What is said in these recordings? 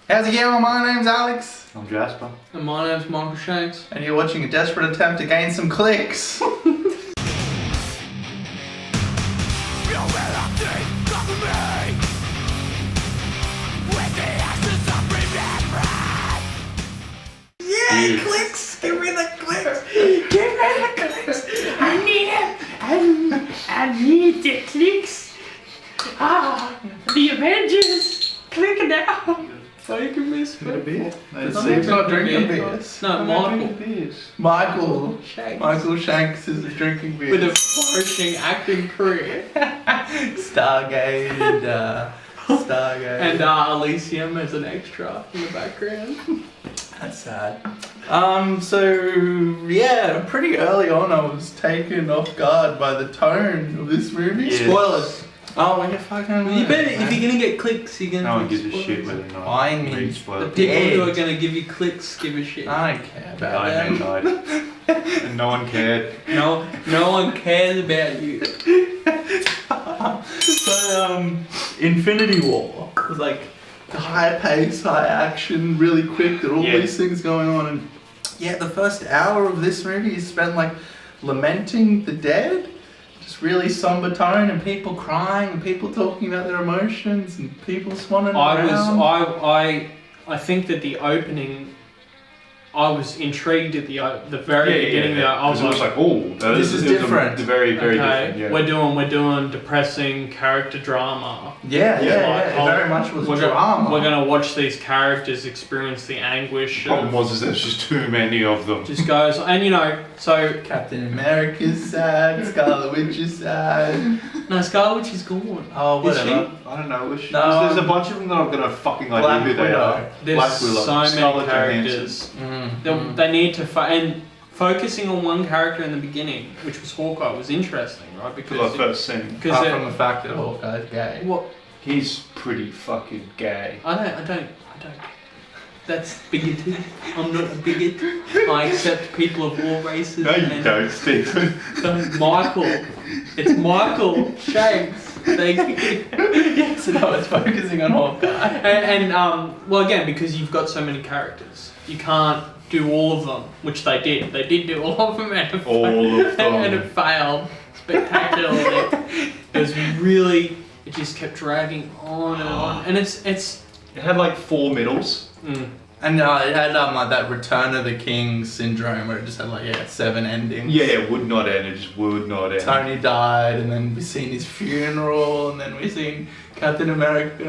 How's it going? My name's Alex. I'm Jasper. And my name's Michael Shanks. And you're watching a desperate attempt to gain some clicks. Yeah, clicks! Give me the clicks! Give me the clicks! I need it! I need the clicks! Ah, the Avengers! Click now! So you can miss Got a beer? He's not drinking beers. No, Michael. Michael Shanks. Michael Shanks is drinking beers. With a flourishing acting career. Stargate. And Elysium as an extra in the background. That's sad. So yeah, pretty early on I was taken off guard by the tone of this movie. Yeah. Spoilers. Oh, you fucking You better, if you're gonna get clicks, you're gonna No one get gives a shit spoilers. whether or not I mean, we The spoil it. people who Yeah. are gonna give you clicks give a shit. I don't care about Died, them. man, died. And no one cared. No one cares about you. So Infinity War was like high pace, high action, really quick. There are all Yeah. these things going on, and yeah, the first hour of this movie is spent like lamenting the dead. Just really somber tone, and people crying, and people talking about their emotions, and people swanning around. I think that the opening, I was intrigued at the very beginning. I was Because it was like, like, oh, This is different. Very, very okay, different. Yeah. we're doing depressing character drama. Yeah, Yeah, it very much was drama. We're gonna watch these characters experience the anguish. The problem was there's just too many of them. Just goes, and you know, so Captain America's sad, Scarlet Witch is sad. no, Scarlet Witch is gone. Oh, Is whatever. I don't know. No, There's a bunch of them that I'm gonna fucking Black idea who they Widow. are. There's Black Widow, so many Scarlett characters. They need to and focusing on one character in the beginning, which was Hawkeye, was interesting, right? Because I first seen him. Apart from the fact that Hawkeye's gay. what He's pretty fucking gay. I don't. That's bigoted. I'm not a bigot. I accept people of all races. No, you and don't, Stephen. Michael. It's Michael Shanks. Thank you. Yes, and I was focusing on Hawkeye. And well, again, because you've got so many characters, you can't do all of them, which they did. They did do all of them, and it All of them. and it failed spectacularly. It was really. It just kept dragging on and on, and it's. It had like 4 middles. And it had like that Return of the King syndrome where it just had like 7 endings. Yeah, it would not end. It just would not end. Tony died, and then we seen his funeral, and then we seen Captain America.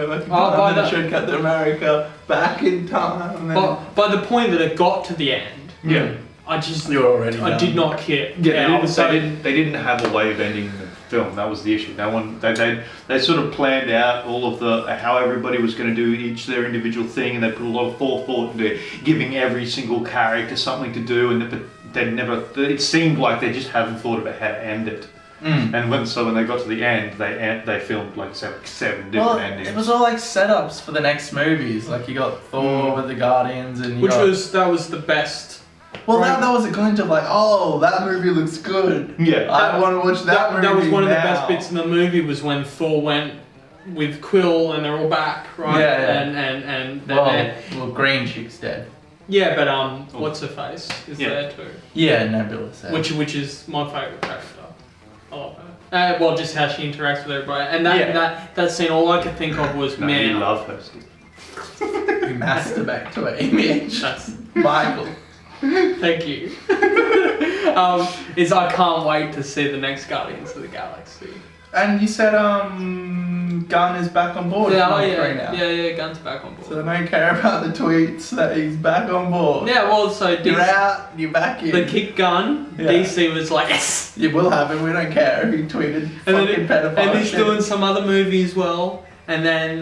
Showed Captain America back in time. And then But by the point that it got to the end, Yeah. I just. You're already I done. did not care. Yeah, I was so. they didn't have a way of ending the film. That was the issue. No one. They sort of planned out all of the how everybody was going to do each their individual thing, and they put a lot of forethought into giving every single character something to do, and they never. It seemed like they just haven't thought about how to end it. And when they got to the end, they filmed like 7 different endings. It was all like setups for the next movies. Like you got Thor with the Guardians, and That was the best. well, that was a glint of like, oh, that movie looks good. Yeah. I want to watch that movie. That was one of the now. best bits in the movie was when Thor went with Quill and they're all back, right? Yeah. And they're Well, Green Chick's dead. yeah, but what's her face is there too, Yeah, Nebula's dead. which is my favourite character. I love her. Well, just how she interacts with everybody, and that scene. All I could think of was No, man. you love her. Steve. You masturbate to her image. That's Michael. thank you. Is I can't wait to see the next Guardians of the Galaxy. And you said Gunn is back on board. Yeah, for free now. yeah. Gunn's back on board. So they don't care about the tweets that he's back on board. Yeah, well, so You're out, you're back in. the kick gun, Yeah. DC was like, yes! You will have him, we don't care. He tweeted fucking pedophile and he's shit. doing some other movie as well. And then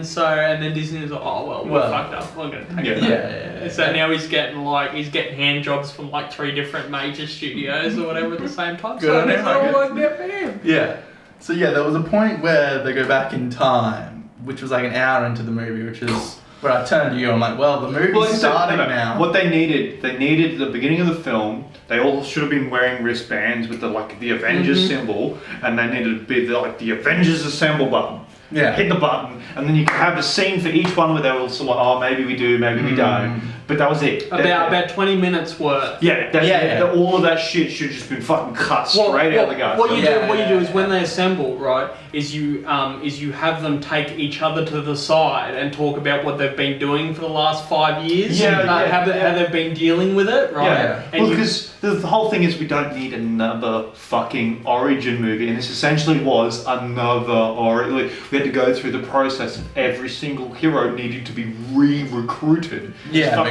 Disney was like, oh, well, we're fucked up. We're going to take it Yeah. back. So now he's getting hand jobs from like 3 different major studios or whatever at the same time. Good so on him, it's I all guess. worked out for him. Yeah. So yeah, there was a point where they go back in time, which was like an hour into the movie, which is where I turned to you. I'm like, well, the movie's starting now. What they needed at the beginning of the film, they all should have been wearing wristbands with the Avengers symbol, and they needed to be the Avengers Assemble button. hit the button, and then you can have a scene for each one where they were sort of like, oh, maybe we do, maybe we don't. But that was it. About 20 minutes worth. All of that shit should have just been fucking cut straight out of the gut. What you do is when they assemble, right, is you have them take each other to the side and talk about what they've been doing for the last 5 years. How they've been dealing with it, right? Yeah. And because the whole thing is we don't need another fucking origin movie, and this essentially was another origin. We had to go through the process of every single hero needing to be re-recruited.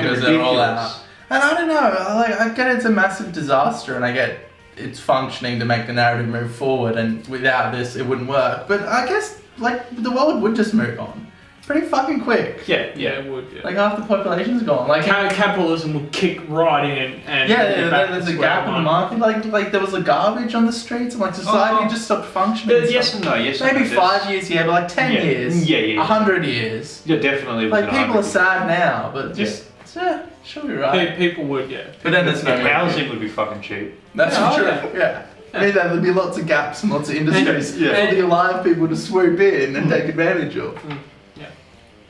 Because they're all out. And I don't know, I get it's a massive disaster, and I get it's functioning to make the narrative move forward, and without this it wouldn't work. But I guess the world would just move on pretty fucking quick. Yeah, it would. Yeah. Like half the population's gone. Like capitalism would kick right in and there's a gap in the market. Like there was garbage on the streets, and like society just stopped functioning. Yes and no. Maybe 5 years, but like 10 years, 100 years. Yeah, definitely. Like people are sad now, but just she'll be right. People would, But then there's no housing would be fucking cheap. That's true. Yeah. I mean, there'd be lots of gaps and lots of industries for the alive people to swoop in and take advantage of.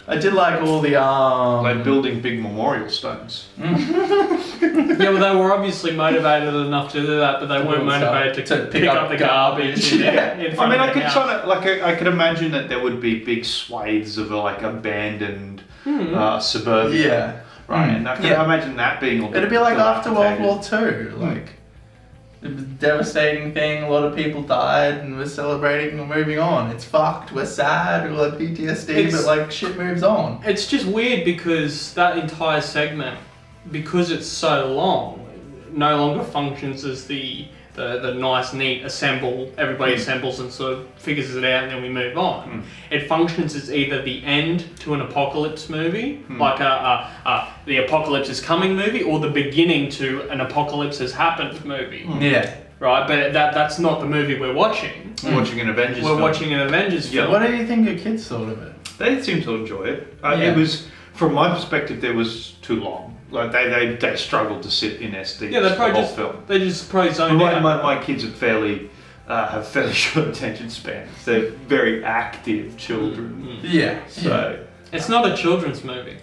I did like all the like building big memorial stones. They were obviously motivated enough to do that, but they weren't motivated to pick up the garbage. I could imagine that there would be big swathes of abandoned suburbia. Right, and I can imagine that being. It'd be like after World War II, like. It was a devastating thing, a lot of people died, and we're celebrating and moving on. It's fucked, we're sad, we're like PTSD, but shit moves on. It's just weird because that entire segment, because it's so long, no longer functions as the nice, neat everybody assembles and sort of figures it out and then we move on. It functions as either the end to an apocalypse movie, like the apocalypse is coming movie, or the beginning to an apocalypse has happened movie. Yeah. Right, but that's not the movie we're watching. We're watching an Avengers film. We're watching an Avengers film. What do you think your kids thought of it? They seemed to enjoy it. It was, from my perspective, it was too long. Like they struggled to sit in SD. Yeah, they probably probably zoned out. My kids have fairly short attention spans. They're very active children. So it's not a children's movie.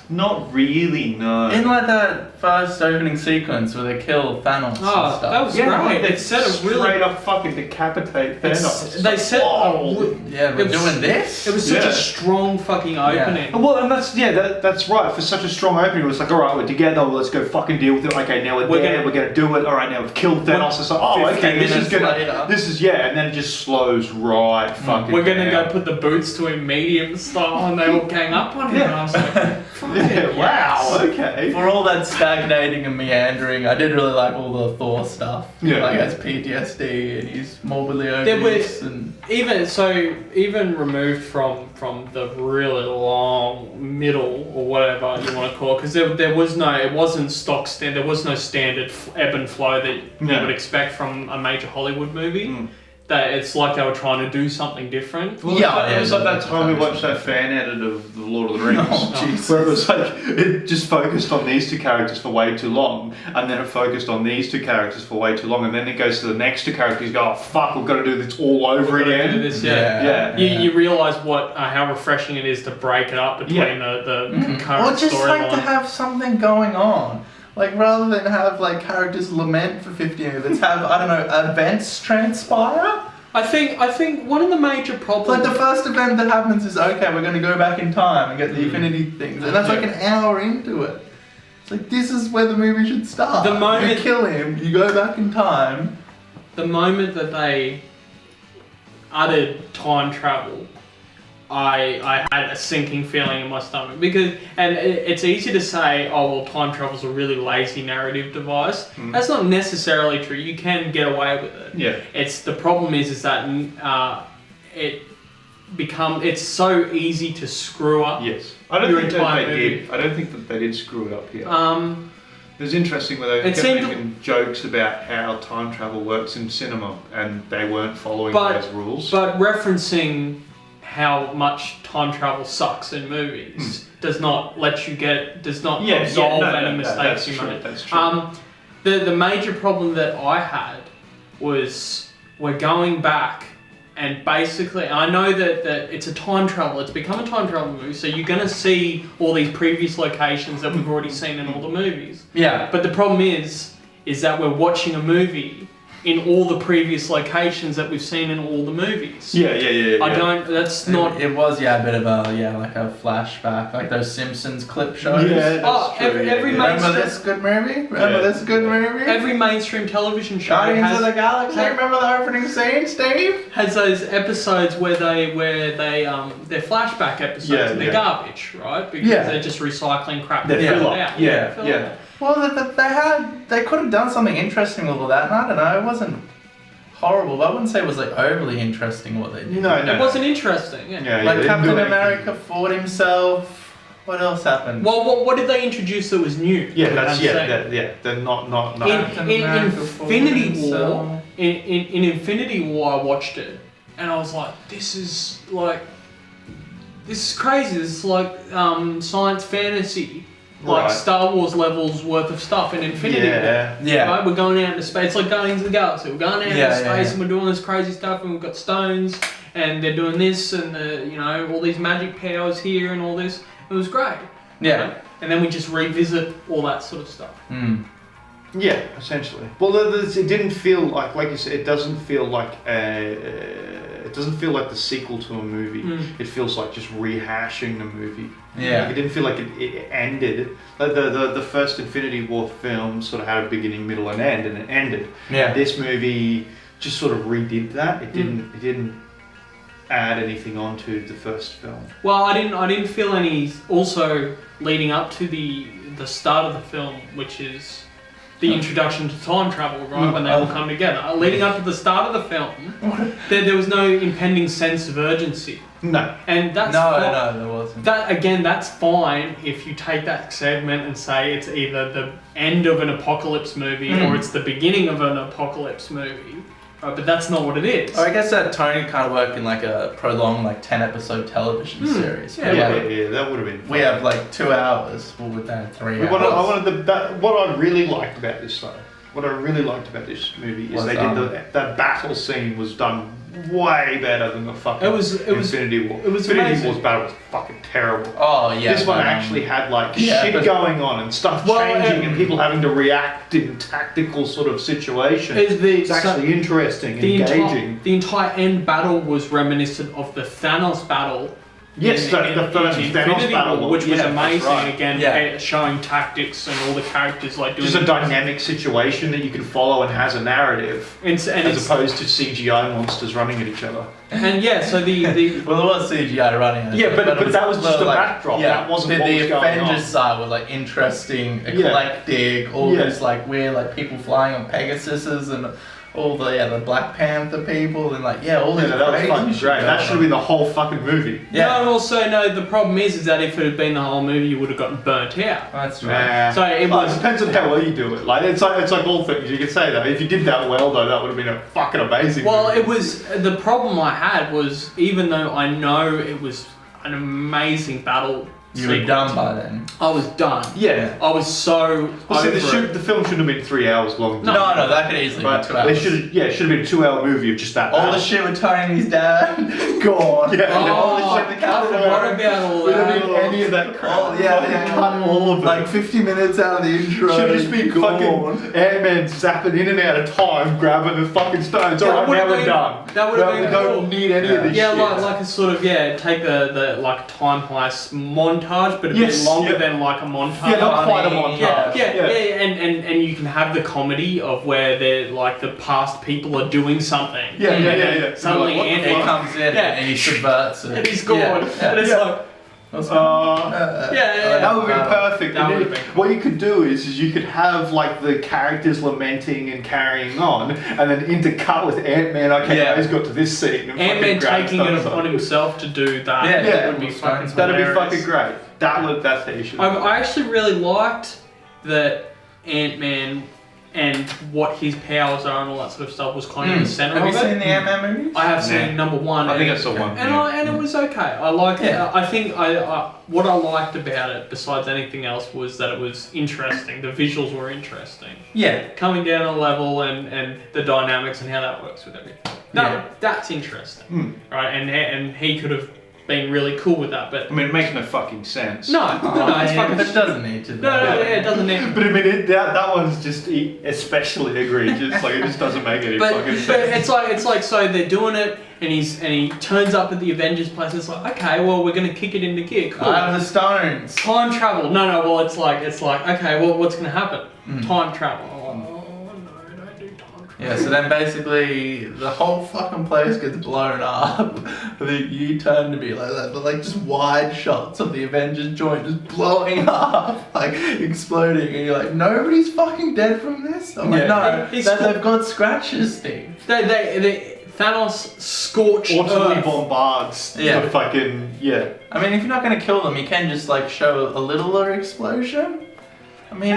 Not really, no. In that first opening sequence where they kill Thanos and stuff. That was great. They set a straight up fucking decapitate Thanos. They said, we're doing this? It was such a strong fucking opening. Well, and that's right. For such a strong opening, it was like, all right, we're together. Well, let's go fucking deal with it. Okay, now we're gonna do it. All right, now we've killed Thanos. It's like, this is and then it just slows right fucking. We're gonna go put the boots to him medium style, and they all gang up on him. And I was like, wow, okay. For all that stagnating and meandering, I did really like all the Thor stuff. Has PTSD and he's morbidly obese. Even removed from the really long middle or whatever you want to call it, because there was no standard ebb and flow that you would expect from a major Hollywood movie. That it's like they were trying to do something different. Well, it was like that time we watched that fan edit of The Lord of the Rings, where it was like it just focused on these two characters for way too long, and then it focused on these two characters for way too long, and then it goes to the next two characters. You go, oh fuck, we've got to do this all over again. You realise how refreshing it is to break it up between the current or just storyline. to have something going on. Rather than have characters lament for 50 minutes, have events transpire. I think one of the major problems. The first event that happens is we're going to go back in time and get the Infinity things, and that's an hour into it. It's this is where the movie should start. The moment you kill him, you go back in time. The moment that they uttered time travel, I had a sinking feeling in my stomach it's easy to say, time travel's a really lazy narrative device. That's not necessarily true. You can get away with it. Yeah. The problem is that it's so easy to screw up. Yes. I don't think that they did. I don't think that they did screw it up here. It was interesting where they kept making jokes about how time travel works in cinema, and they weren't following those rules. But referencing how much time travel sucks in movies does not absolve any mistakes you made. That's true. The major problem that I had was we're going back And basically, I know that it's a time travel. It's become a time travel movie, so you're going to see all these previous locations that we've already seen in all the movies. Yeah. But the problem is that we're watching a movie in all the previous locations that we've seen in all the movies. Yeah. I don't. That's not. It was a bit of a like a flashback, like those Simpsons clip shows. Yeah, that's true, every yeah. Remember this good movie? This good movie? Every mainstream television show Guardians of the Galaxy. Remember the opening scene, Steve? has those episodes where they're flashback episodes and they're garbage, right? Because they're just recycling crap. They're fill it filler. out. Yeah, fill it yeah. out. Well, they could have done something interesting with all that, and I don't know, it wasn't horrible, but I wouldn't say it was like overly interesting what they did. No. It wasn't interesting. Yeah. Like they didn't Captain do anything. America fought himself. What else happened? Well, what did they introduce that was new? Yeah, that's I'm saying? They're not. In America fought Infinity War, himself. in Infinity War, I watched it, and I was like, this is crazy. This is like science fantasy, like Right. Star Wars levels worth of stuff in Infinity War. Yeah. Right? We're going out into space. It's like Guardians of the Galaxy. We're going out into space and we're doing this crazy stuff, and we've got stones, and they're doing this, and all these magic powers here, and all this. It was great. Yeah. Right? And then we just revisit all that sort of stuff. Mm. Yeah, essentially. Well, it didn't feel like you said. It doesn't feel like the sequel to a movie. It feels like just rehashing the movie. Yeah. Like, it didn't feel like it ended. Like the first Infinity War film sort of had a beginning, middle, and end, and it ended. Yeah. This movie just sort of redid that. It didn't add anything onto the first film. Well, I didn't feel any. Also, leading up to the start of the film, which is the introduction to time travel, right? When they all come together. Leading up to the start of the film, there was no impending sense of urgency. No. And that's No, there wasn't. That's fine if you take that segment and say it's either the end of an apocalypse movie or it's the beginning of an apocalypse movie. Right, but that's not what it is. I guess that Tony kind of worked in like a prolonged 10-episode television series. Yeah, Yeah, that would have been fun. We have 2 hours. Well, with that 3 hours. What I really liked about this movie is Was, that battle scene was done way better than the fucking Infinity War. Infinity amazing. War's battle was fucking terrible. Oh yeah. This one actually had shit going on and stuff changing and people having to react in tactical sort of situations. It's actually interesting and engaging. The entire end battle was reminiscent of the Thanos battle. Yes, the first Thanos battle, which was amazing. Right. Again, showing tactics and all the characters doing. Just a dynamic situation that you can follow and has a narrative, as opposed to CGI monsters running at each other. And so the well, there was CGI running at it. Yeah, but that was just a backdrop. Yeah, that wasn't what was the going on. Avengers side was interesting, eclectic, all these weird people flying on Pegasuses and all the Black Panther people and all these that was crazy fucking shit great. going That should have on. been the whole fucking movie. Yeah. and also the problem is that if it had been the whole movie, you would have gotten burnt out. That's right. So it It depends on how well you do it. It's like all things. You can say that if you did that well, though, that would have been a fucking amazing. Well, movie. it was the problem I had was even though I know it was an amazing battle. You were done by then. I was done. Yeah. I was so. Well, see, over the film shouldn't have been 3 hours long. No. No, that could easily But be 2 hours. it should have been a 2-hour movie of just that. All battle. the shit with Tony and his dad, gone. Yeah. All the shit with I Captain forgot America. about all We don't that. need any of that crap. Oh, yeah, they cut all of it. 50 minutes out of the intro. Should have just been fucking Ant-Man zapping in and out of time, grabbing the fucking stones. That Alright, would've now we're been- done. that would've No, been we cool. don't need any of this Yeah, shit. like a sort of take the time heist montage, but a Yes, bit longer yeah. than like a montage. Yeah, not quite a montage. Yeah, and you can have the comedy of where they're the past people are doing something. Yeah. Suddenly, Like, what the Anthony fuck? comes in and he subverts it. and he's gone, Yeah. and it's like, That would be perfect. That And would've then been what you could do is you could have the characters lamenting and carrying on, and then intercut with Ant-Man. Okay, Yeah. now he's got to this scene. And Ant-Man fucking grabs taking it stuff. upon himself to do that. Yeah, that would be fucking That'd be hilarious. fucking great. That's how you should. I actually really liked that Ant-Man and what his powers are and all that sort of stuff was kind of the center Have of you it. seen the Ant-Man movies? I have seen number one. I think and, I saw one. and it was okay. I liked it. Yeah. I think what I liked about it, besides anything else, was that it was interesting. The visuals were interesting. Yeah. Coming down a level and the dynamics and how that works with everything. That's interesting, right? And he could have been really cool with that, but I mean, it makes no fucking sense. no, it's fucking. It doesn't need to. No, it doesn't need. But I mean, that one's just especially egregious. Like, it just doesn't make any fucking But sense. it's like so they're doing it, and he turns up at the Avengers place. And it's like, okay, well, we're gonna kick it into gear. Cool. I have the stones. Time travel. No. Well, it's like okay, well, what's gonna happen? Time travel. Oh no, don't do time travel. Yeah, so then basically the whole fucking place gets blown up. The U-turn to be like that, but like just wide shots of the Avengers joint just blowing up, like exploding, and you're like, nobody's fucking dead from this? I'm like, no, they've got scratches, Steve. Thanos scorched Ultimately Earth. bombards the fucking, I mean, if you're not gonna kill them, you can just like show a littler explosion. I mean,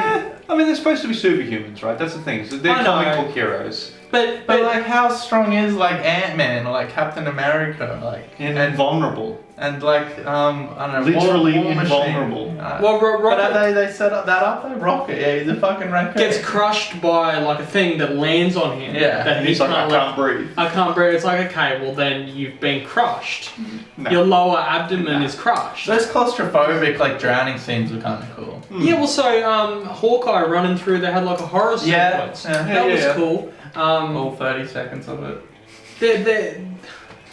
they're supposed to be superhumans, right? That's the thing. So they're I know. comic book heroes. but like, how strong is like Ant-Man or like Captain America, like And invulnerable. and like I don't know, Literally War Machine. invulnerable. Well, But Rocket they set up that up though? Rocket, yeah, he's a fucking raccoon. gets crushed by like a thing that lands on him. Yeah. That And he he's like, I can't can't breathe. I can't breathe. It's like, okay, well then you've been crushed. No. Your lower abdomen is crushed. Those claustrophobic like drowning scenes were kind of cool. Yeah, well, so Hawkeye running through, they had like a horror Yeah, sequence. yeah. That was Yeah. cool. All 30 seconds of it.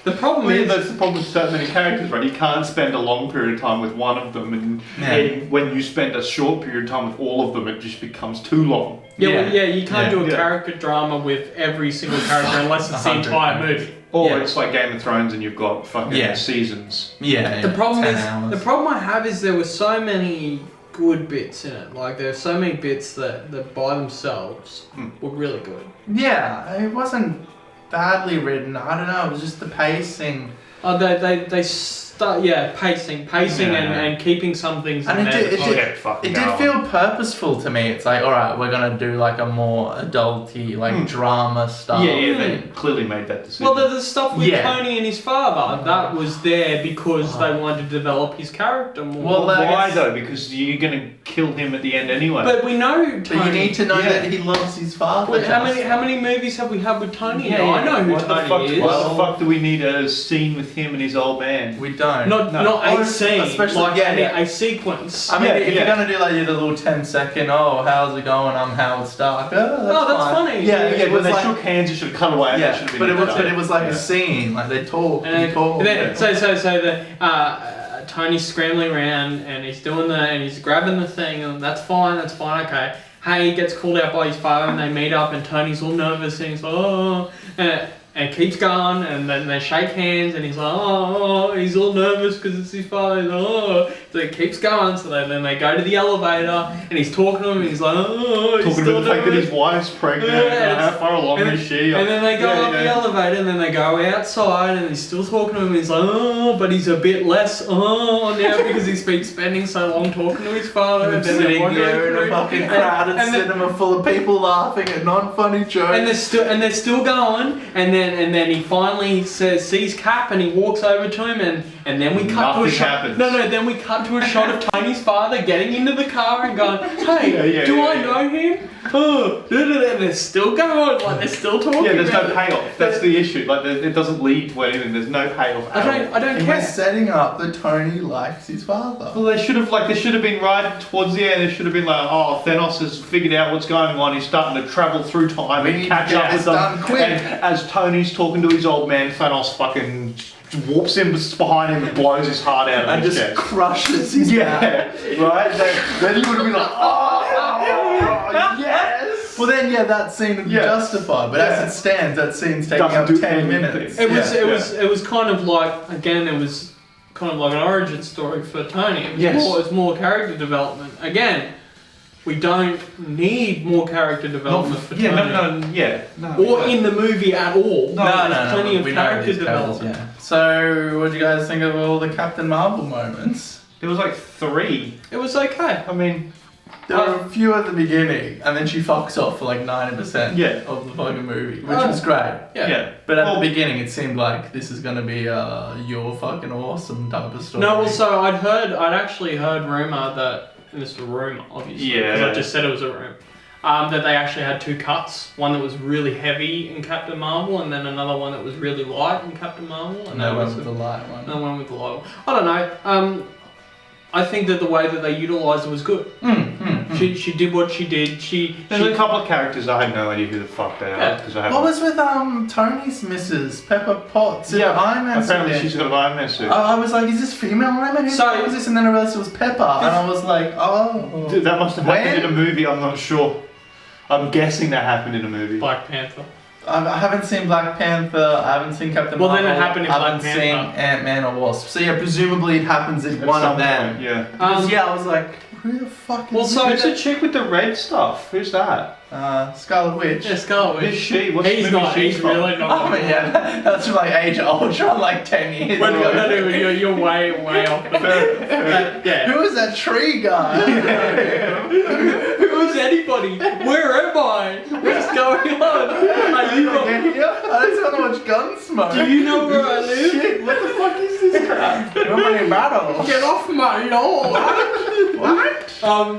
The problem Well, yeah, is, that's the problem with so many characters, right? You can't spend a long period of time with one of them, and when you spend a short period of time with all of them, it just becomes too long. you can't do a Yeah. character drama with every single character unless it's the 100%. entire movie. Or Yeah. it's like Game of Thrones and you've got fucking Yeah. seasons. Yeah, The problem 10 is, hours. the problem I have is there were so many good bits in it. Like there's so many bits that by themselves were really good. Yeah, it wasn't badly written. I don't know, it was just the pacing. Oh, they start pacing and keeping some things. And in it there did- that's it like- It did feel purposeful to me. It's like, alright, we're gonna do like a more adulty, like drama style Yeah, they thing. clearly made that decision. Well, the stuff with Yeah. Tony and his father, that was there because they wanted to develop his character more. Well, Why guess- though? Because you're gonna kill him at the end anyway. But we know Tony. But you need to know Yeah. that he loves his father. Wait, how Justin. many movies have we had with Tony? Yeah, now? I know who what the Tony fuck? is. Why the fuck do we need a scene with him and his old man? We don't. Not Or a scene, especially- like yeah. a sequence. I mean, Yeah, if yeah. you're gonna do like the little 10-second, oh, how's it going? I'm Howard Stark. Oh, that's fine. funny. Yeah, Yeah, it when was they like, shook hands, you should have cut away. yeah, That should have but been it was like Yeah. a scene. Like they talk, And you talk. then, yeah. so the Tony's scrambling around and he's doing and he's grabbing the thing and that's fine, okay. Hey, he gets called out by his father and they meet up and Tony's all nervous and he's like, oh, and keeps going and then they shake hands and he's like, oh, he's all nervous because it's his father. He's like, oh, so he keeps going. So then they go to the elevator and he's talking to him and he's like, oh, he's Talking still about the fact that nervous. his wife's pregnant. Yeah, How far along is she? And then they go up the elevator and then they go outside and he's still talking to him and he's like, oh, but he's a bit less, now because he's been spending so long talking to his father. And then they're Sitting wandering there in through- a fucking crowded and then- cinema full of people laughing at non-funny jokes. and they're still going, and then he finally sees Cap and he walks over to him and then we cut to a Nothing shot. happens. No, then we cut to a shot of Tony's father getting into the car and going, hey, do I know him? Oh, and they're still going, like they're still talking. Yeah, there's about no it. payoff. That's the issue. Like, it doesn't lead to anything. There's no payoff. I don't And care. we're setting up that Tony likes his father. Well, they should have been right towards the end. They should have been like, oh, Thanos has figured out what's going on. He's starting to travel through time We and need catch to get up this with them. done quick. And as Tony's talking to his old man, Thanos fucking warps him behind him and blows his heart out of And his just chest. crushes his back. Yeah, right. Then you would have been like, oh, yes. Well then, yeah, that scene would be Yeah. justified, but Yeah. as it stands, that scene's taking Doesn't up do 10 anything. minutes. It was kind of like, again, it was kind of like an origin story for Tony. It was Yes. it's more character development. Again, we don't need more character development for Tony. Or in the movie at all. No, There's plenty of we know character these characters, development. yeah. So, what do you guys think of all the Captain Marvel moments? There was like 3. It was okay. I mean, There were a few at the beginning, and then she fucks off for like 90% Yeah. of the fucking movie, which was great. Yeah. But at the beginning, it seemed like this is gonna be you're fucking awesome type of story. No, also I'd actually heard rumor that, and this was a rumor, obviously, because Yeah. I just said it was a rumor, that they actually had two cuts. One that was really heavy in Captain Marvel, and then another one that was really light in Captain Marvel. And that went with the light one. No one with the light one. I don't know. I think that the way that they utilised it was good. She did what she did. There's a couple of characters I had no idea who the fuck they are because I haven't. What was with Tony's missus, Pepper Potts? Yeah, Iron Man. apparently suit? she's got an Iron Man suit. I was like, is this female Iron Man? Who the fuck was this? And then I realised it was Pepper, and I was like, oh. Dude, that must have happened When? in a movie. I'm not sure. I'm guessing that happened in a movie. Black Panther. I haven't seen Black Panther. I haven't seen Captain Marvel. Well, then it happened in I Black haven't Panther. seen Ant-Man or Wasp. So yeah, presumably it happens in At one some of them. point, yeah. Because, yeah, I was like, who the fuck is Well, so Who's the chick with the red stuff? Who's that? Scarlet Witch. Yeah, Scarlet Who's Witch. she? What's He's the movie not. she's He's from? really not. Oh yeah, that's from like Age of Ultron, like 10 years When, ago. no, you're way off. Yeah. Who is that tree guy? Who is anybody? Where am I? What's going on? I live on. Get here? I just want to watch Gunsmoke. Do you know where I live? Shit, what the fuck is this crap? We're in battle. Get off my lawn! What?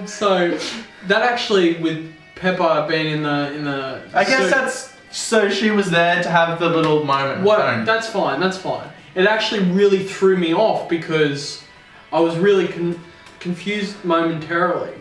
So that actually with Pepper being in the. I guess suit- that's so she was there to have the little moment. with What? Tony. That's fine. That's fine. It actually really threw me off because I was really confused momentarily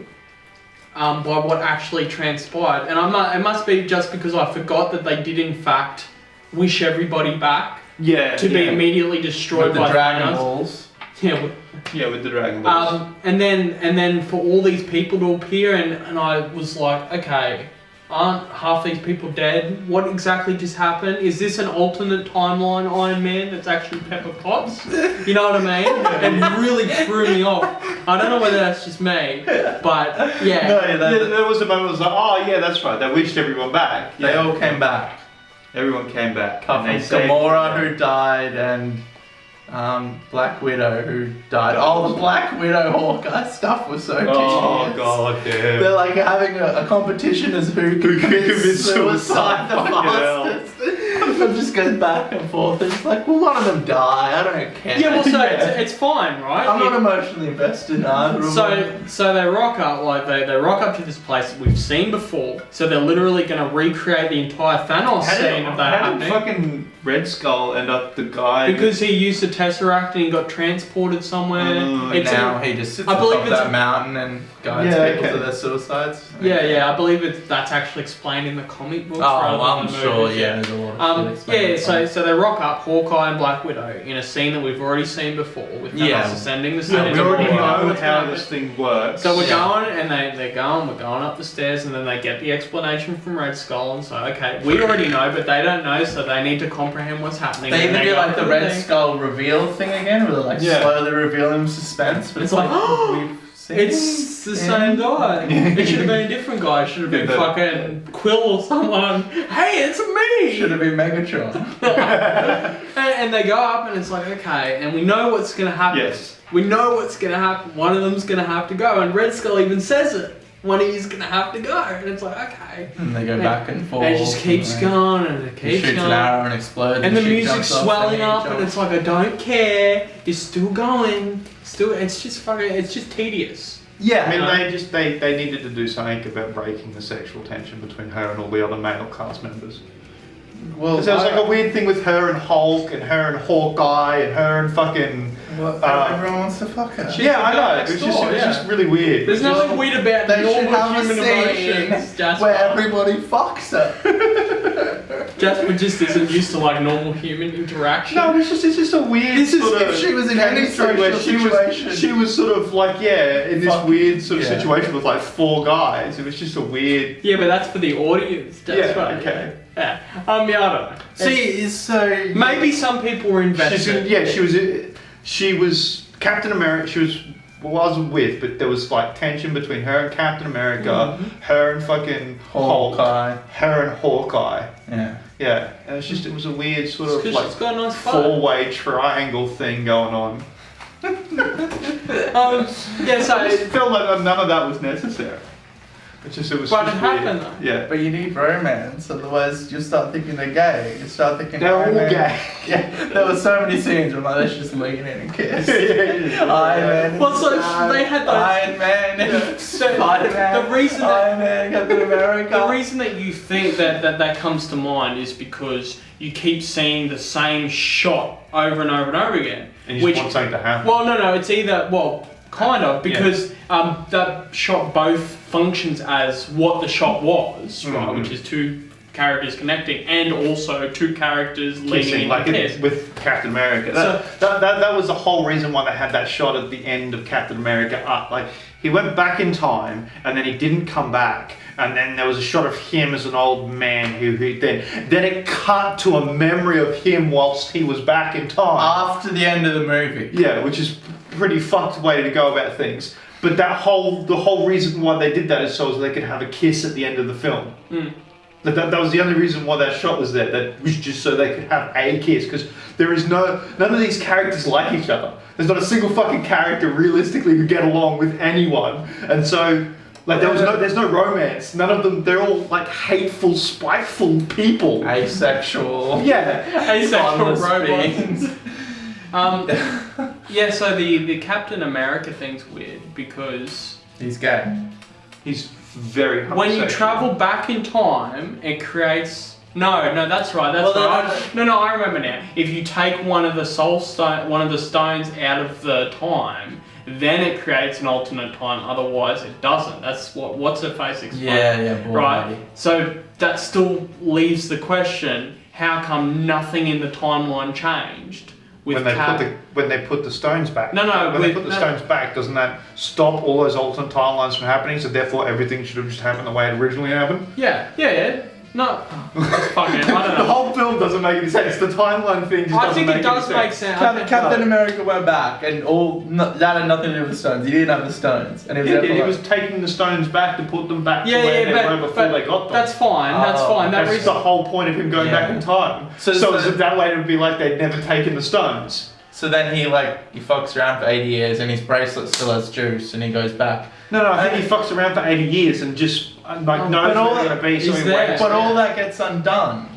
by what actually transpired, and it must be just because I forgot that they did in fact wish everybody back Yeah. to be immediately destroyed with the by Dragon Thanos. Balls. Yeah. Yeah, with the Dragon Balls. And then for all these people to appear, and I was like, okay, aren't half these people dead? What exactly just happened? Is this an alternate timeline Iron Man that's actually Pepper Potts? You know what I mean? It really threw me off. I don't know whether that's just me, but yeah. No, Yeah, there was a moment I was like, oh yeah, that's right. They wished everyone back. They all came back. Everyone came back. Apart And from they saved Gamora, them. who died, and Black Widow, who died. Oh, the Black Widow Hawkeye stuff was so Oh tedious. god They're damn. like having a competition as who can commit suicide the Fucking hell. fastest. It just goes back and forth. It's like, well, one of them die. I don't care. Yeah, well, so it's fine, right? I'm not emotionally invested in either of them. So they rock up, like they rock up to this place that we've seen before. So they're literally going to recreate the entire Thanos scene of that How did happening. fucking Red Skull end up the guy? Because he used the Tesseract and he got transported somewhere. Oh, It's now in- he just sits I on believe top of it's that a- mountain and guides Yeah, people okay. to their suicides. yeah, I believe that's actually explained in the comic books. Oh, rather than I'm the sure, movies, yeah, there's a lot of shit explained in yeah, the so comics. so they rock up Hawkeye and Black Widow in a scene that we've already seen before with Thanos Yeah. ascending the Yeah, stairs. we already We know what's how gonna this happen. thing works. So we're Yeah. going, and we're going up the stairs, and then they get the explanation from Red Skull, and so, okay, we already know, but they don't know, so they need to comprehend what's happening. They and even do go like the through Red thing. Skull reveal thing again, where they like Yeah. slowly reveal him suspense. But It's like, we've seen It's the him same in- guy. It should have been a different guy. It should have been Yeah, but- fucking Quill or someone. Hey, it's me! Should have been Megatron. And they go up, and it's like, okay, and we know what's gonna happen. Yes. We know what's gonna happen. One of them's gonna have to go, and Red Skull even says it. One of you's gonna have to go, and it's like, okay. And they go back and forth. And it just keeps and going, and it He keeps shoots going. an arrow and explodes. And the shit music's jumps off swelling he up, and jumps. it's like, I don't care. You're still going. It's just fucking. It's just tedious. Yeah. I mean, they needed to do something about breaking the sexual tension between her and all the other male cast members. well, Because there was like a weird thing with her and Hulk and her and Hawkeye and her and fucking. everyone wants to fuck her. Yeah, I know. next It was door, just really weird. There's nothing weird about They should normal have a human scene emotions. Jasper. where everybody fucks her. Jasper just isn't used to like normal human interaction. No, it's just a weird. This is sort if of she was in any chemistry where social situation. she was sort of like in this Fuck, weird sort of yeah. situation with like 4 guys. It was just a weird. Yeah, but that's for the audience. That's Yeah, right. okay. Yeah. Yeah, I don't know. See, so Maybe some people were invested. She was Captain America. She wasn't with, but there was like tension between her and Captain America, her and fucking Hulk, Hawkeye. her and Hawkeye. Yeah. Yeah, and it was a weird sort of Because like she's got a nice fight. 4-way triangle thing going on. Yeah, so It felt like none of that was necessary. It was but just it weird. happened though. Yeah. But you need romance, otherwise you'll start thinking they're gay. You start thinking They're all Iron Man- gay. Yeah, there were so many scenes where like, let's just lean in and kiss. Yeah. Iron Man. Well, so they had those. Iron Man. Spider-Man. The reason that Iron Man, Captain America. the reason that you think that comes to mind is because you keep seeing the same shot over and over and over again. And you just want something to happen. Well, no, it's either kind of because that shot both functions as what the shot was, right, which is two characters connecting, and also two characters leaning like into kiss. with Captain America. So- That was the whole reason why they had that shot at the end of Captain America up. Like he went back in time and then he didn't come back. And then there was a shot of him as an old man who then it cut to a memory of him whilst he was back in time. After the end of the movie. Yeah, which is pretty fucked way to go about things. But the whole reason why they did that is so they could have a kiss at the end of the film. That was the only reason why that shot was there. That was just so they could have a kiss, because there is none of these characters like each other. There's not a single fucking character realistically who get along with anyone, and so like there's no romance. None of them. They're all like hateful, spiteful people. Asexual. Yeah, Asexual Harmless robots. beings. Yeah, so the Captain America thing's weird because He's gay. he's very when you homosexual. travel back in time, it creates. No, that's right. That's Well, right. No, I remember now. If you take one of the stones out of the time, then it creates an alternate time. Otherwise, it doesn't. That's what's her face explained. Yeah, boy, Right. lady. So that still leaves the question: how come nothing in the timeline changed with when they put the stones back. No, When they put the stones back, doesn't that stop all those alternate timelines from happening? So therefore, everything should have just happened the way it originally happened. Yeah. No, that's fucking. I don't The know. whole film doesn't make any sense. The timeline thing just I doesn't think make it does any make sense. Captain America went back, and that had nothing to do with the stones. He didn't have the stones, and he was He there did. for He like- was taking the stones back to put them back to Yeah, where yeah, they were before they got them. That's fine. That's Oh, fine. That That's reason. the whole point of him going back in time. So that way it would be like they'd never taken the stones. So then he fucks around for 80 years, and his bracelet still has juice, and he goes back. No, I think he fucks around for 80 years and just knows but where all they're going to be. So he's he there. waits. But all that gets undone.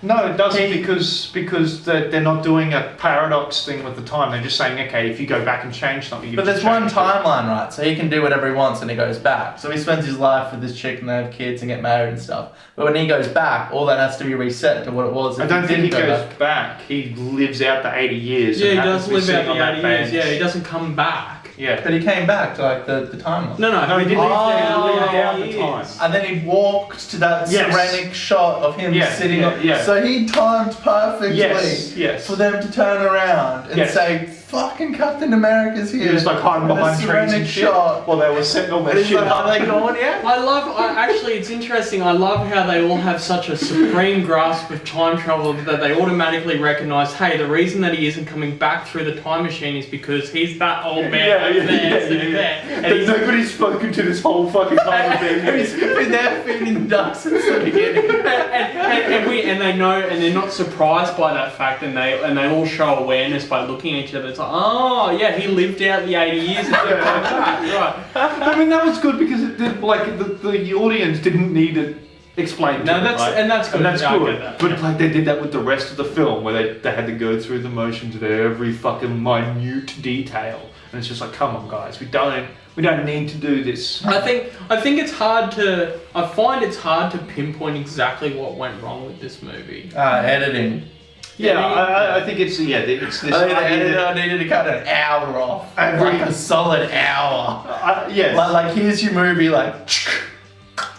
No, it doesn't because they're not doing a paradox thing with the time. They're just saying, okay, if you go back and change something, you But just there's one change it. timeline, right? So he can do whatever he wants, and he goes back. So he spends his life with this chick, and they have kids and get married and stuff. But when he goes back, all that has to be reset to what it was. I if don't think he didn't go goes back. He lives out the 80 years. Yeah, and he happens does to be live sitting out on the that 80 years. bench. Yeah, he doesn't come back. Yeah. But he came back to the timeline. No, No, he didn't live there. He lived Oh, out the time. And then he walked to that Yes. ceramic shot of him Yeah, sitting yeah, on. yeah. So he timed perfectly Yes. for them to turn around and Yes. say, "Fucking Captain America's here." He was like hiding And a behind trees and ceramic shit shot. while they were setting all And their he's shit like, up. "Are they going yet?" Actually, it's interesting. I love how they all have such a supreme grasp of time travel that they automatically recognize, hey, the reason that he isn't coming back through the time machine is because he's that old man over there, sitting there. And But he's, nobody's spoken to this whole fucking time of being He's been there feeding ducks since the beginning. and they know, and they're not surprised by that fact, and they all show awareness by looking at each other. It's like, oh yeah, he lived out the 80 years and came back, right? I mean, that was good because it did, like the audience didn't need it explained. No, to them, that's right? and that's good. And that's Yeah, I good. get that. But like they did that with the rest of the film, where they had to go through the motions of every fucking minute detail, and it's just like, come on, guys, we don't need to do this. I think it's hard to. I find it's hard to pinpoint exactly what went wrong with this movie. Editing. Yeah, I think it's it's this. idea that- I needed to cut an hour off. Every- Like a solid hour. yes. Like here's your movie, like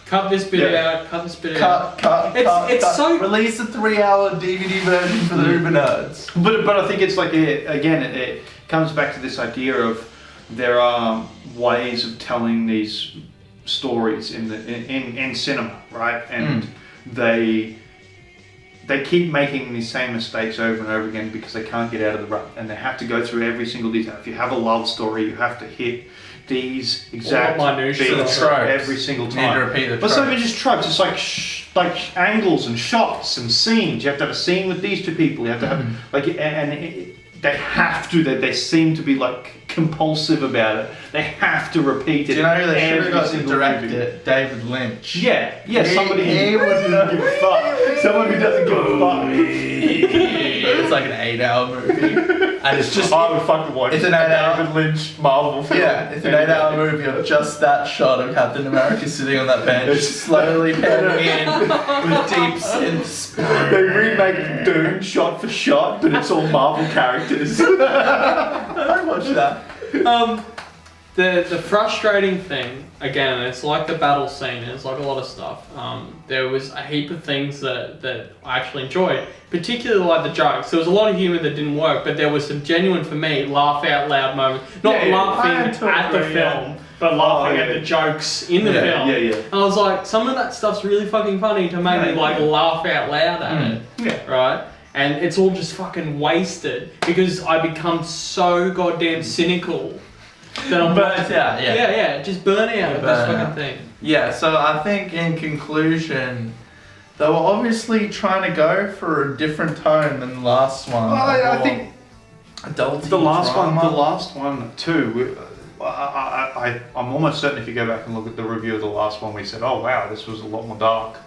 Cut this bit Yeah. out. Cut this bit out. cut. It's cut. so- Release a 3-hour DVD version for the Uber nerds. But I think it's like it comes back to this idea of there are ways of telling these stories in cinema, right? And they keep making these same mistakes over and over again because they can't get out of the rut, and they have to go through every single detail. If you have a love story, you have to hit these exact All minutiae. beats Tropes. every single You time. need to repeat the But some of tropes. it's just tropes. It's like angles and shots and scenes. You have to have a scene with these two people. You have to have they have to. They seem to be like compulsive about it. They have to repeat it. Do you know who they should have every got to single direct movie. it? David Lynch. Yeah, somebody he who doesn't give a fuck. Someone who doesn't give a fuck. It's like an 8-hour movie. And it's just... I would fucking watch It's an a 8-hour... David Lynch Marvel film. Yeah, it's an 8-hour movie of just that shot of Captain America sitting on that bench, slowly panning in with deep synths. They remake Dune shot for shot, but it's all Marvel characters. I'd watch that. The frustrating thing, again, it's like the battle scene, it's like a lot of stuff. There was a heap of things that I actually enjoyed, particularly like the jokes. There was a lot of humour that didn't work, but there was some genuine, for me, laugh out loud moments. Not laughing at the film, but laughing at the jokes in the film. Yeah. I was like, some of that stuff's really fucking funny to make me like laugh out loud at it. Yeah. Right? And it's all just fucking wasted because I become so goddamn cynical that I'm Burnt out, yeah. just burn out of this fucking thing. Yeah, so I think in conclusion, they were obviously trying to go for a different tone than the last one. I think adult the last one too. I'm almost certain if you go back and look at the review of the last one, we said, "Oh wow, this was a lot more dark."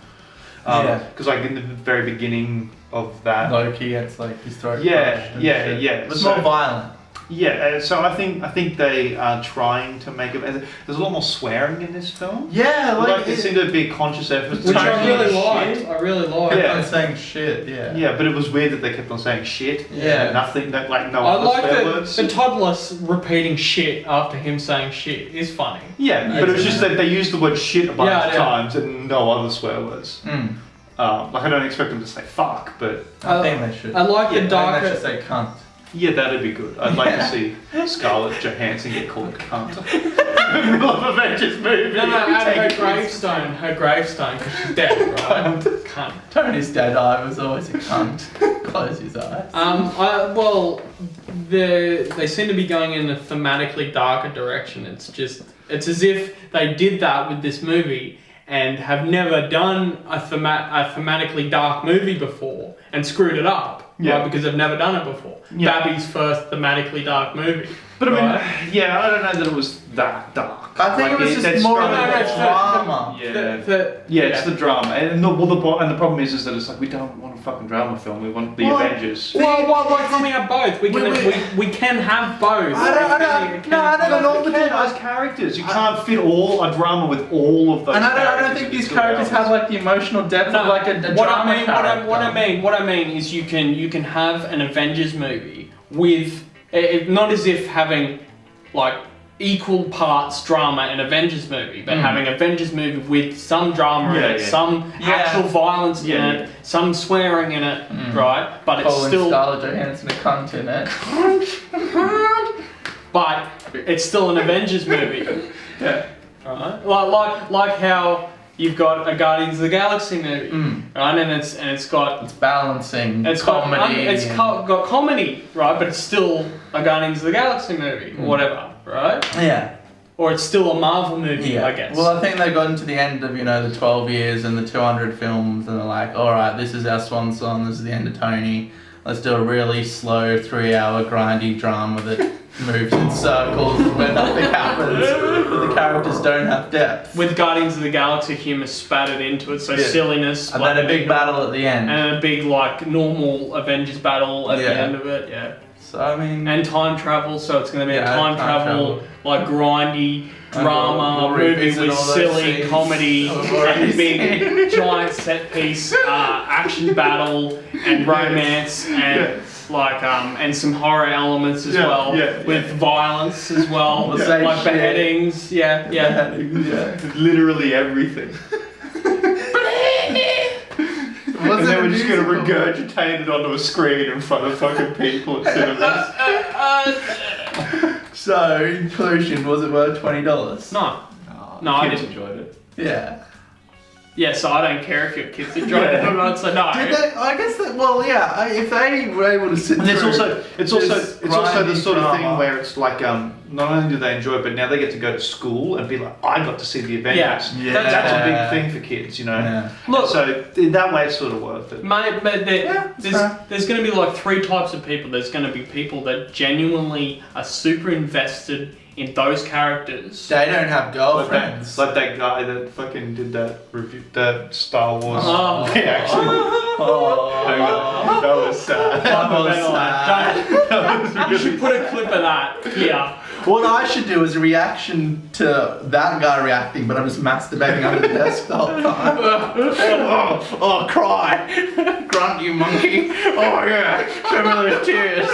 Because like in the very beginning of that, Loki gets like his throat. yeah. It was more violent. Yeah, so I think they are trying to make it. There's a lot more swearing in this film. Yeah, Like there seemed to be a conscious effort. Which I really shit. liked. I really liked. Yeah. I'm saying shit. Yeah. Yeah, but it was weird that they kept on saying shit. Yeah. Nothing that like no I other like swear that words. the toddlers repeating shit after him saying shit is funny. Yeah, but it was just that they used the word shit a bunch of Yeah. times and no other swear words. Like I don't expect them to say fuck, but I think they should. I like the I think they darker. should say cunt. yeah, that'd be good. I'd like to see Scarlett Johansson get called a cunt in the middle of Avengers movie. No, at her Take- gravestone, because she's dead, right? Cunt. Tony's dead eye was always a cunt. Close his eyes. They seem to be going in a thematically darker direction. It's as if they did that with this movie and have never done a thematically dark movie before and screwed it up, right? Because they've never done it before. Yeah. Babby's first thematically dark movie. But I mean, right? yeah, I don't know that it was that dark. I think it was just that's more of strong. a drama. It's the drama, and the problem is that it's like we don't want a fucking drama film. We want the Avengers. Well, why can't we have both? We can have both. I don't all the those characters. You can't fit all a drama with all of those. And I don't think these characters have like the emotional depth of like a drama character. What I mean is you can have an Avengers movie with not as if having like equal parts drama in Avengers movie, but having Avengers movie with some drama in it, some actual violence in it, some swearing in it, right? But it's still Scarlett Johansson a cunt in it. But it's still an Avengers movie. Yeah. Right? Like how you've got a Guardians of the Galaxy movie, right? And it's got balancing comedy. comedy. Got comedy, right? But it's still a Guardians of the Galaxy movie, or whatever, right? Yeah. Or it's still a Marvel movie, I guess. Well, I think they got into the end of, the 12 years and the 200 films, and they're like, alright, this is our swan song, this is the end of Tony. Let's do a really slow 3-hour grindy drama that moves in circles where nothing happens, where the characters don't have depth. With Guardians of the Galaxy humour spattered into it, so silliness. And then a big battle at the end. And a big, normal Avengers battle at the end of it, So, I mean... And time travel, so it's going to be a time travel, grindy drama movie with silly comedy and big giant set piece action battle and romance and and some horror elements as well with violence as well, like beheadings, literally everything. And then we're just going to regurgitate it onto a screen in front of fucking people at cinemas. So, in conclusion, was it worth $20? No, I Kids didn't. enjoyed it. Yeah. Yeah, so I don't care if your kids enjoyed it or not. So no. Did they? I guess that. Well, yeah. If they were able to sit And it's through also it's also the sort of thing drama. where it's like not only do they enjoy it, but now they get to go to school and be like, I got to see the Avengers. Yeah. That's a big thing for kids, you know. Yeah. Look, So in that way, it's sort of worth it. Mate, but it's fair. there's going to be like 3 types of people. There's going to be people that genuinely are super invested in those characters. They don't have girlfriends. Like that guy that fucking did that review, that Star Wars Oh. reaction. That was sad. You should put a clip of that here. What I should do is a reaction to that guy reacting, but I'm just masturbating under the desk the whole time. Oh, cry. Grunt, you monkey. Oh yeah, show me those tears.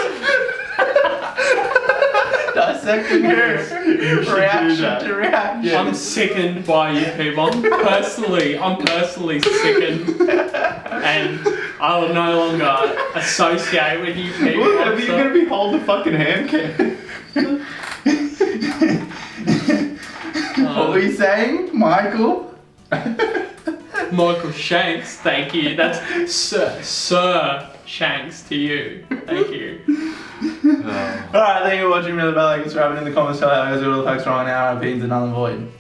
Dissecting his do reaction that. to reaction. I'm sickened by you people. I'm personally sickened, and I will no longer associate with you people. Are you gonna be holding the fucking hand cam? What were you saying, Michael? Michael Shanks, thank you. That's Sir Shanks to you. Thank you. Alright, thank you for watching. Really bad. Like, subscribe in the comments. Tell how you guys do all the facts wrong now. Opinions are null and void.